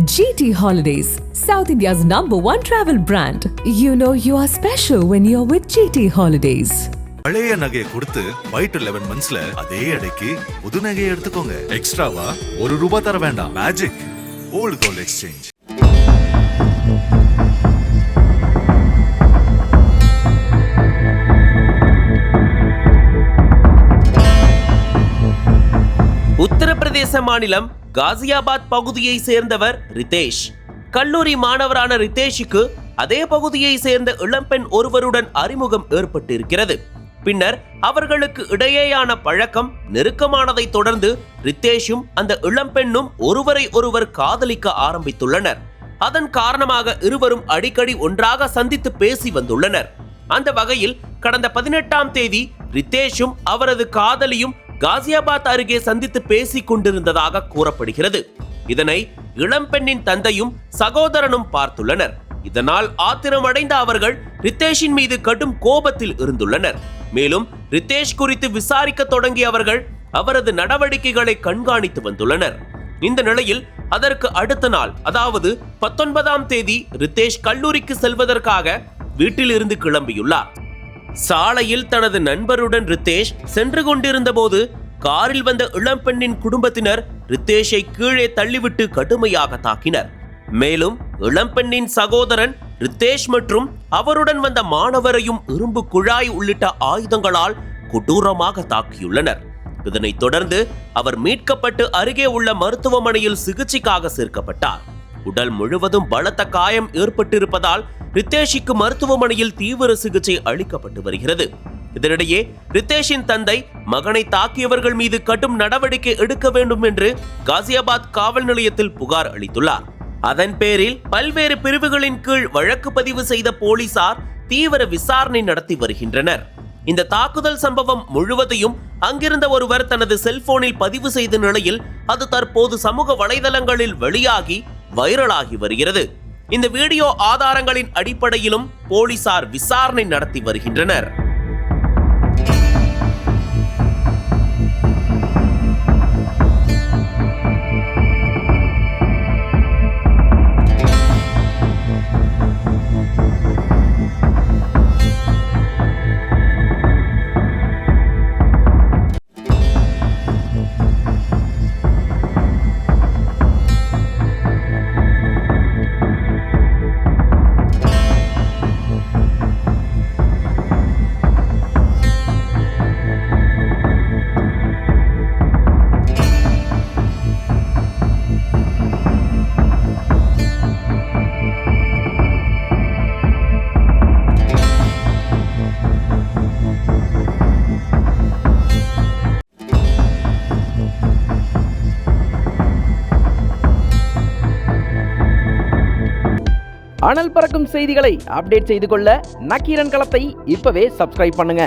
GT Holidays, South India's #1 travel brand. You know you are special when you're with GT Holidays. பழைய நகையை கொடுத்து white 11 மந்த்ஸ்ல அதே அடைக்கு புது நகையை எடுத்துக்கோங்க. எக்ஸ்ட்ராவா ₹1 தர வேண்டாம். Magic volt gold exchange. Uttar Pradesh மாநிலம் காசியாபாத் பகுதியை சேர்ந்தவர் ரிதேஷ். கல்லூரி மாணவரான ரிதேஷுக்கு அதே பகுதியை சேர்ந்த இளம்பெண் ஒருவருடன் அறிமுகம் ஏற்பட்டிருக்கிறது. பின்னர் அவர்களுக்கு இடையேயான பழக்கம் நெருக்கமானதை தொடர்ந்து ரிதேஷும் அந்த இளம்பெண்ணும் ஒருவரை ஒருவர் காதலிக்க ஆரம்பித்துள்ளனர். அதன் காரணமாக இருவரும் அடிக்கடி ஒன்றாக சந்தித்து பேசி வந்துள்ளனர். அந்த வகையில் கடந்த 18ஆம் தேதி ரிதேஷும் அவரது காதலியும் காசியாபாத் அருகே சந்தித்து பேசிக் கொண்டிருந்ததாக கூறப்படுகிறது. இதனை இளம்பெண்ணின் தந்தையும் சகோதரனும் பார்த்துள்ளனர். இதனால் ஆத்திரமடைந்த அவர்கள் ரிதேஷின் மீது கடும் கோபத்தில் இருந்துள்ளனர். மேலும் ரிதேஷ் குறித்து விசாரிக்க தொடங்கிய அவர்கள் அவரது நடவடிக்கைகளை கண்காணித்து வந்துள்ளனர். இந்த நிலையில் அதற்கு அடுத்த நாள், அதாவது 19ஆம் தேதி ரிதேஷ் கல்லூரிக்கு செல்வதற்காக வீட்டில் இருந்து கிளம்பியுள்ளார். சாலையில் தனது நண்பருடன் ரிதேஷ் சென்று கொண்டிருந்த போது காரில் வந்த இளம்பெண்ணின் குடும்பத்தினர் ரிதேஷை கீழே தள்ளிவிட்டு கடுமையாக தாக்கினர். மேலும் இளம்பெண்ணின் சகோதரன் ரிதேஷ் மற்றும் அவருடன் வந்த மாணவரையும் இரும்பு குழாய் உள்ளிட்ட ஆயுதங்களால் கொடூரமாக தாக்கியுள்ளனர். இதனைத் தொடர்ந்து அவர் மீட்கப்பட்டு அருகே உள்ள மருத்துவமனையில் சிகிச்சைக்காக சேர்க்கப்பட்டார். உடல் முழுவதும் பலத்த காயம் ஏற்பட்டிருப்பதால் ரிதேஷுக்கு மருத்துவமனையில் தீவிர சிகிச்சை அளிக்கப்பட்டு வருகிறது. இதனிடையே ரிதேஷின் தந்தை மகனை தாக்கியவர்கள் மீது கடும் நடவடிக்கை எடுக்க வேண்டும் என்று காசியாபாத் காவல் நிலையத்தில் புகார் அளித்துள்ளார். அதன் பேரில் பல்வேறு பிரிவுகளின் கீழ் வழக்கு பதிவு செய்த போலீசார் தீவிர விசாரணை நடத்தி வருகின்றனர். இந்த தாக்குதல் சம்பவம் முழுவதையும் அங்கிருந்த ஒருவர் தனது செல்போனில் பதிவு செய்த நிலையில் அது தற்போது சமூக வலைதளங்களில் வெளியாகி வைரலாகி வருகிறது. இந்த வீடியோ ஆதாரங்களின் அடிப்படையிலும் போலீசார் விசாரணை நடத்தி வருகின்றனர். அனல் பறக்கும் செய்திகளை அப்டேட் செய்து கொள்ள நக்கீரன் களத்தை இப்பவே சப்ஸ்கிரைப் பண்ணுங்க.